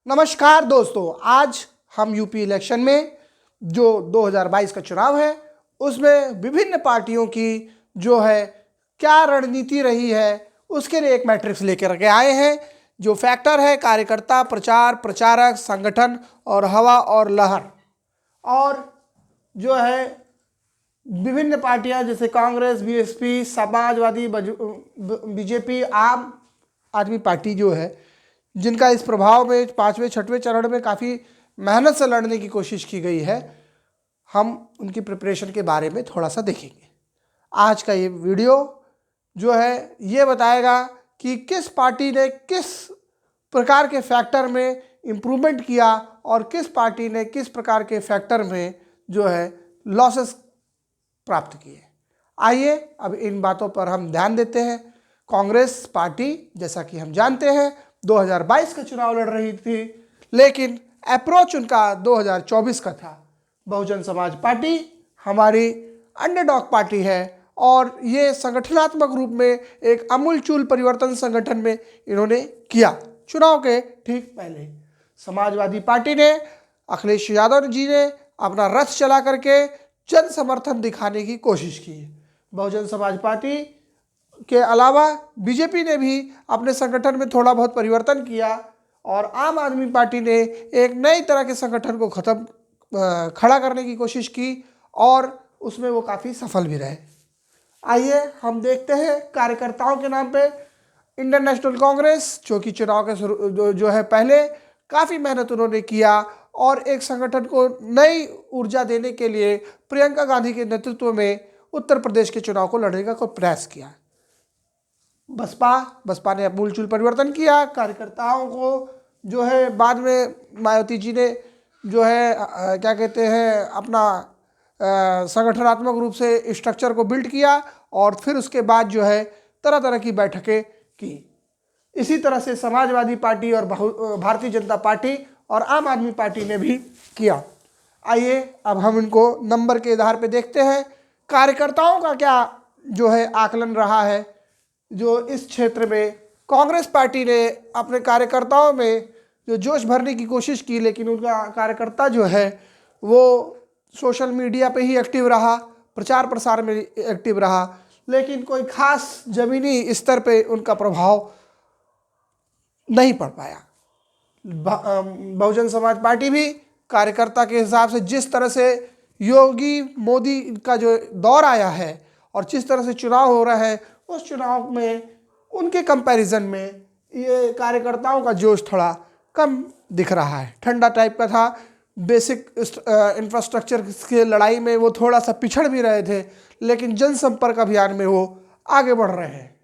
नमस्कार दोस्तों, आज हम यूपी इलेक्शन में जो 2022 का चुनाव है उसमें विभिन्न पार्टियों की जो है क्या रणनीति रही है उसके लिए एक मैट्रिक्स लेकर के आए हैं। जो फैक्टर है कार्यकर्ता, प्रचार, प्रचारक, संगठन और हवा और लहर, और जो है विभिन्न पार्टियां जैसे कांग्रेस, बीएसपी, समाजवादी, बीजेपी, आम आदमी पार्टी जो है, जिनका इस प्रभाव में पाँचवें छठवें चरण में काफ़ी मेहनत से लड़ने की कोशिश की गई है, हम उनकी प्रिपरेशन के बारे में थोड़ा सा देखेंगे। आज का ये वीडियो जो है ये बताएगा कि किस पार्टी ने किस प्रकार के फैक्टर में इम्प्रूवमेंट किया और किस पार्टी ने किस प्रकार के फैक्टर में जो है लॉसेस प्राप्त किए। आइए अब इन बातों पर हम ध्यान देते हैं। कांग्रेस पार्टी जैसा कि हम जानते हैं 2022 का चुनाव लड़ रही थी, लेकिन अप्रोच उनका 2024 का था। बहुजन समाज पार्टी हमारी अंडरडॉग पार्टी है और ये संगठनात्मक रूप में एक अमूलचूल परिवर्तन संगठन में इन्होंने किया। चुनाव के ठीक पहले समाजवादी पार्टी ने, अखिलेश यादव जी ने अपना रथ चला करके जन समर्थन दिखाने की कोशिश की। बहुजन समाज पार्टी के अलावा बीजेपी ने भी अपने संगठन में थोड़ा बहुत परिवर्तन किया और आम आदमी पार्टी ने एक नई तरह के संगठन को खड़ा करने की कोशिश की और उसमें वो काफ़ी सफल भी रहे। आइए हम देखते हैं कार्यकर्ताओं के नाम पे इंडियन नेशनल कांग्रेस, जो कि चुनाव के जो है पहले काफ़ी मेहनत उन्होंने किया और एक संगठन को नई ऊर्जा देने के लिए प्रियंका गांधी के नेतृत्व में उत्तर प्रदेश के चुनाव को लड़ने का प्रयास किया। बसपा ने अमूलचूल परिवर्तन किया। कार्यकर्ताओं को जो है बाद में मायावती जी ने जो है क्या कहते हैं अपना संगठनात्मक रूप से स्ट्रक्चर को बिल्ड किया और फिर उसके बाद जो है तरह तरह की बैठकें की। इसी तरह से समाजवादी पार्टी और भारतीय जनता पार्टी और आम आदमी पार्टी ने भी किया। आइए अब हम इनको नंबर के आधार पे देखते हैं। कार्यकर्ताओं का क्या जो है आकलन रहा है। जो इस क्षेत्र में कांग्रेस पार्टी ने अपने कार्यकर्ताओं में जो जोश भरने की कोशिश की, लेकिन उनका कार्यकर्ता जो है वो सोशल मीडिया पे ही एक्टिव रहा, प्रचार प्रसार में एक्टिव रहा, लेकिन कोई खास ज़मीनी स्तर पे उनका प्रभाव नहीं पड़ पाया। बहुजन समाज पार्टी भी कार्यकर्ता के हिसाब से जिस तरह से योगी मोदी का जो दौर आया है और जिस तरह से चुनाव हो रहा है, उस चुनाव में उनके कंपैरिजन में ये कार्यकर्ताओं का जोश थोड़ा कम दिख रहा है, ठंडा टाइप का था। बेसिक इंफ्रास्ट्रक्चर की लड़ाई में वो थोड़ा सा पिछड़ भी रहे थे, लेकिन जनसंपर्क अभियान में वो आगे बढ़ रहे हैं।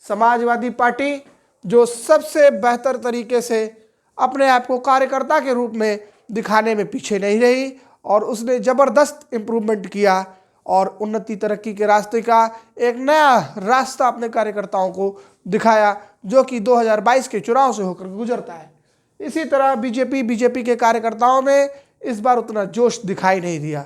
समाजवादी पार्टी जो सबसे बेहतर तरीके से अपने आप को कार्यकर्ता के रूप में दिखाने में पीछे नहीं रही और उसने ज़बरदस्त इम्प्रूवमेंट किया और उन्नति तरक्की के रास्ते का एक नया रास्ता अपने कार्यकर्ताओं को दिखाया, जो कि 2022 के चुनाव से होकर गुजरता है। इसी तरह बीजेपी के कार्यकर्ताओं में इस बार उतना जोश दिखाई नहीं दिया।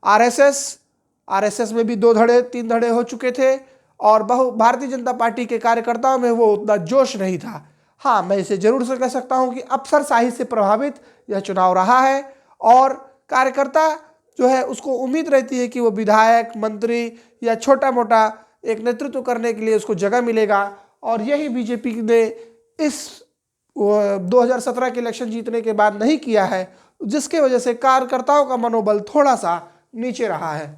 आरएसएस में भी 2 धड़े 3 धड़े हो चुके थे और भारतीय जनता पार्टी के कार्यकर्ताओं में वो उतना जोश नहीं था। हाँ, मैं इसे जरूर से कह सकता हूँ कि अफसरशाही से प्रभावित यह चुनाव रहा है और कार्यकर्ता जो है उसको उम्मीद रहती है कि वो विधायक, मंत्री या छोटा मोटा एक नेतृत्व करने के लिए उसको जगह मिलेगा, और यही बीजेपी ने इस 2017 के इलेक्शन जीतने के बाद नहीं किया है, जिसके वजह से कार्यकर्ताओं का मनोबल थोड़ा सा नीचे रहा है।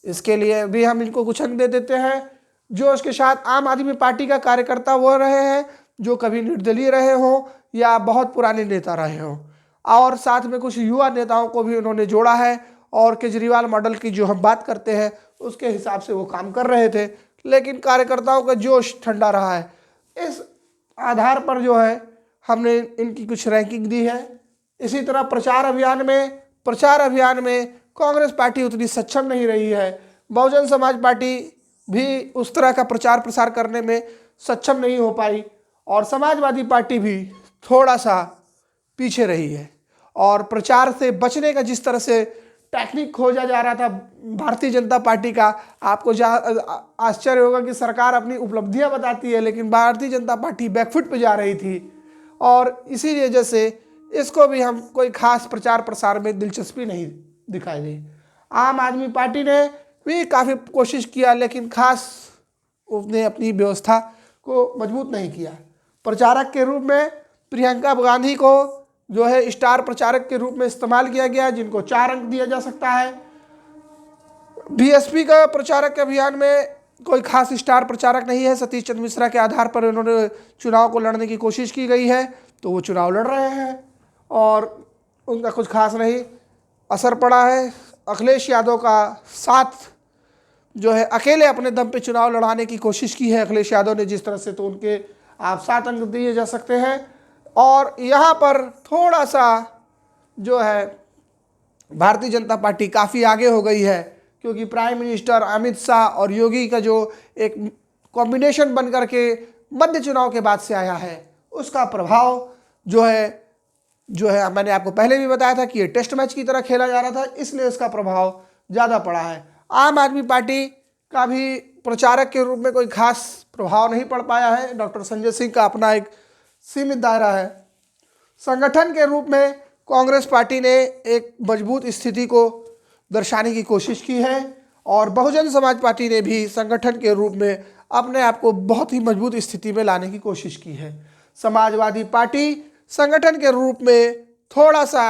इसके लिए भी हम इनको कुछ अंक दे देते हैं। जोश के साथ आम आदमी पार्टी का कार्यकर्ता वो रहे हैं जो कभी निर्दलीय रहे हों या बहुत पुराने नेता रहे हों, और साथ में कुछ युवा नेताओं को भी उन्होंने जोड़ा है और केजरीवाल मॉडल की जो हम बात करते हैं उसके हिसाब से वो काम कर रहे थे, लेकिन कार्यकर्ताओं का जोश ठंडा रहा है। इस आधार पर जो है हमने इनकी कुछ रैंकिंग दी है। इसी तरह प्रचार अभियान में कांग्रेस पार्टी उतनी सक्षम नहीं रही है। बहुजन समाज पार्टी भी उस तरह का प्रचार प्रसार करने में सक्षम नहीं हो पाई और समाजवादी पार्टी भी थोड़ा सा पीछे रही है। और प्रचार से बचने का जिस तरह से टेक्निक खोजा जा रहा था भारतीय जनता पार्टी का, आपको आश्चर्य होगा कि सरकार अपनी उपलब्धियां बताती है, लेकिन भारतीय जनता पार्टी बैकफुट पे जा रही थी और इसी वजह से इसको भी हम कोई खास प्रचार प्रसार में दिलचस्पी नहीं दिखाई दी। आम आदमी पार्टी ने भी काफ़ी कोशिश किया, लेकिन खास उसने अपनी व्यवस्था को मजबूत नहीं किया। प्रचारक के रूप में प्रियंका गांधी को जो है स्टार प्रचारक के रूप में इस्तेमाल किया गया, जिनको 4 अंक दिया जा सकता है। बीएसपी का प्रचारक के अभियान में कोई खास स्टार प्रचारक नहीं है। सतीश चंद्र मिश्रा के आधार पर उन्होंने चुनाव को लड़ने की कोशिश की गई है, तो वो चुनाव लड़ रहे हैं और उनका कुछ खास नहीं असर पड़ा है। अखिलेश यादव का साथ जो है अकेले अपने दम पे चुनाव लड़ाने की कोशिश की है अखिलेश यादव ने जिस तरह से, तो उनके आप 7 अंक दिए जा सकते हैं। और यहाँ पर थोड़ा सा जो है भारतीय जनता पार्टी काफ़ी आगे हो गई है, क्योंकि प्राइम मिनिस्टर अमित शाह और योगी का जो एक कॉम्बिनेशन बन करके मध्य चुनाव के बाद से आया है, उसका प्रभाव जो है मैंने आपको पहले भी बताया था कि ये टेस्ट मैच की तरह खेला जा रहा था, इसलिए इसका प्रभाव ज़्यादा पड़ा है। आम आदमी पार्टी का भी प्रचारक के रूप में कोई खास प्रभाव नहीं पड़ पाया है। डॉक्टर संजय सिंह का अपना एक सीमित दायरा है। संगठन के रूप में कांग्रेस पार्टी ने एक मजबूत स्थिति को दर्शाने की कोशिश की है और बहुजन समाज पार्टी ने भी संगठन के रूप में अपने आप को बहुत ही मजबूत स्थिति में लाने की कोशिश की है। समाजवादी पार्टी संगठन के रूप में थोड़ा सा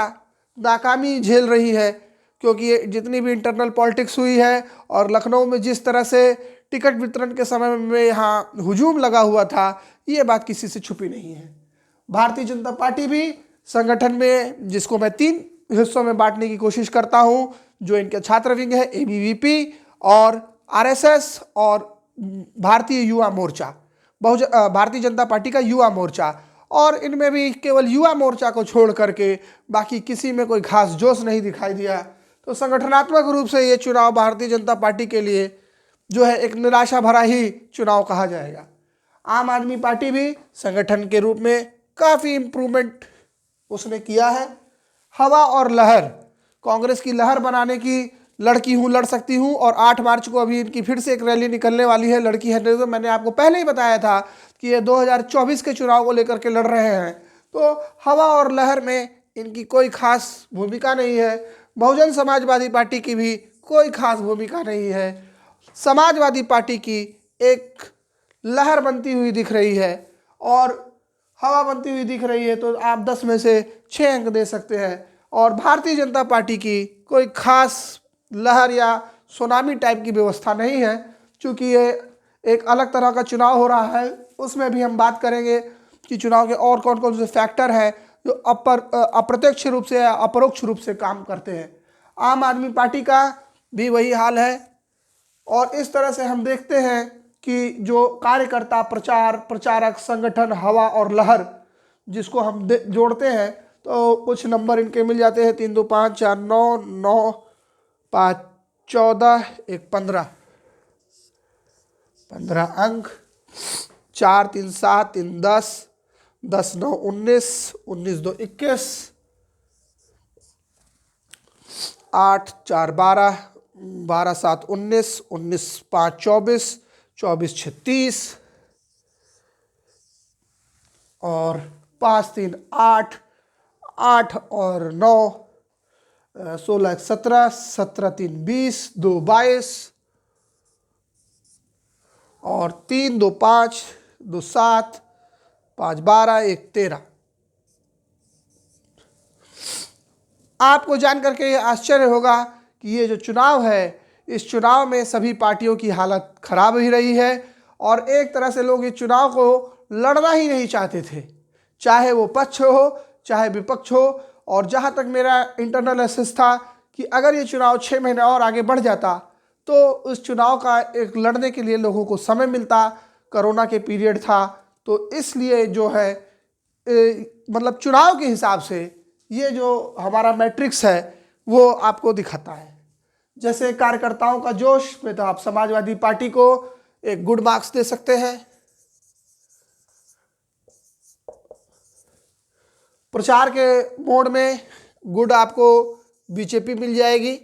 नाकामी झेल रही है, क्योंकि जितनी भी इंटरनल पॉलिटिक्स हुई है और लखनऊ में जिस तरह से टिकट वितरण के समय में यहाँ हुजूम लगा हुआ था, ये बात किसी से छुपी नहीं है। भारतीय जनता पार्टी भी संगठन में, जिसको मैं 3 हिस्सों में बांटने की कोशिश करता हूँ, जो इनके छात्र विंग है एबीवीपी और आरएसएस और भारतीय युवा मोर्चा, भारतीय जनता पार्टी का युवा मोर्चा, और इनमें भी केवल युवा मोर्चा को छोड़ करके बाकी किसी में कोई खास जोश नहीं दिखाई दिया। तो संगठनात्मक रूप से ये चुनाव भारतीय जनता पार्टी के लिए जो है एक निराशा भरा ही चुनाव कहा जाएगा। आम आदमी पार्टी भी संगठन के रूप में काफ़ी इम्प्रूवमेंट उसने किया है। हवा और लहर, कांग्रेस की लहर बनाने की लड़की हूँ, लड़ सकती हूँ, और 8 मार्च को अभी इनकी फिर से एक रैली निकलने वाली है, लड़की है। तो मैंने आपको पहले ही बताया था कि ये 2024 के चुनाव को लेकर के लड़ रहे हैं। तो हवा और लहर में इनकी कोई खास भूमिका नहीं है। बहुजन समाजवादी पार्टी की भी कोई खास भूमिका नहीं है। समाजवादी पार्टी की एक लहर बनती हुई दिख रही है और हवा बनती हुई दिख रही है, तो आप 10 में से 6 अंक दे सकते हैं। और भारतीय जनता पार्टी की कोई खास लहर या सुनामी टाइप की व्यवस्था नहीं है, क्योंकि ये एक अलग तरह का चुनाव हो रहा है। उसमें भी हम बात करेंगे कि चुनाव के और कौन कौन से फैक्टर हैं जो अप्रत्यक्ष रूप से या अपरोक्ष रूप से काम करते हैं। आम आदमी पार्टी का भी वही हाल है। और इस तरह से हम देखते हैं कि जो कार्यकर्ता, प्रचार प्रचारक, संगठन, हवा और लहर, जिसको हम जोड़ते हैं तो कुछ नंबर इनके मिल जाते हैं। 3 2 5 4 9 9 5 14 1 15 अंक। 4 3 7 3 10 10 9 19 19 2 21 8 4 12 12 7 19 19 5 24 24 36 और 5 3 8 8 और 9 16 17 17 3 20 2 22 और 3 2 5 2 7 5 12 1 13। आपको जान करके ये आश्चर्य होगा कि ये जो चुनाव है, इस चुनाव में सभी पार्टियों की हालत खराब ही रही है और एक तरह से लोग इस चुनाव को लड़ना ही नहीं चाहते थे, चाहे वो पक्ष हो चाहे विपक्ष हो। और जहाँ तक मेरा इंटरनल एसेस था कि अगर ये चुनाव 6 महीने और आगे बढ़ जाता तो उस चुनाव का एक लड़ने के लिए लोगों को समय मिलता। कोरोना के पीरियड था, तो इसलिए जो है मतलब चुनाव के हिसाब से ये जो हमारा मैट्रिक्स है वो आपको दिखाता है। जैसे कार्यकर्ताओं का जोश में तो आप समाजवादी पार्टी को एक गुड मार्क्स दे सकते हैं। प्रचार के मोड में गुड आपको बीजेपी मिल जाएगी।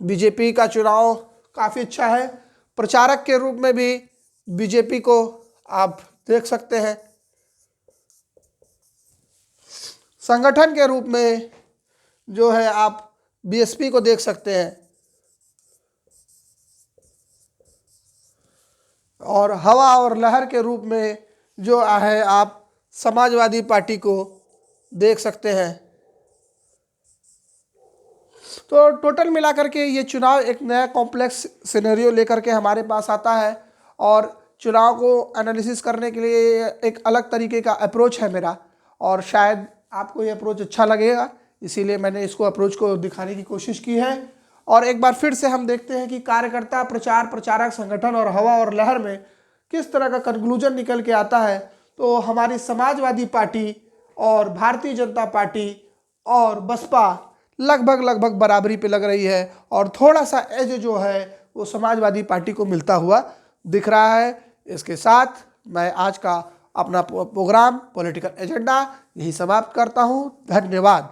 बीजेपी का चुनाव काफ़ी अच्छा है। प्रचारक के रूप में भी बीजेपी को आप देख सकते हैं। संगठन के रूप में जो है आप बीएसपी को देख सकते हैं, और हवा और लहर के रूप में जो है आप समाजवादी पार्टी को देख सकते हैं। तो टोटल मिलाकर के ये चुनाव एक नया कॉम्प्लेक्स सिनेरियो लेकर के हमारे पास आता है, और चुनाव को एनालिसिस करने के लिए एक अलग तरीके का अप्रोच है मेरा, और शायद आपको ये अप्रोच अच्छा लगेगा, इसीलिए मैंने इसको अप्रोच को दिखाने की कोशिश की है। और एक बार फिर से हम देखते हैं कि कार्यकर्ता, प्रचार प्रचारक, संगठन और हवा और लहर में किस तरह का कंक्लूजन निकल के आता है। तो हमारी समाजवादी पार्टी और भारतीय जनता पार्टी और बसपा लगभग बराबरी पे लग रही है, और थोड़ा सा एज जो है वो समाजवादी पार्टी को मिलता हुआ दिख रहा है। इसके साथ मैं आज का अपना प्रोग्राम पॉलिटिकल एजेंडा यही समाप्त करता हूँ। धन्यवाद।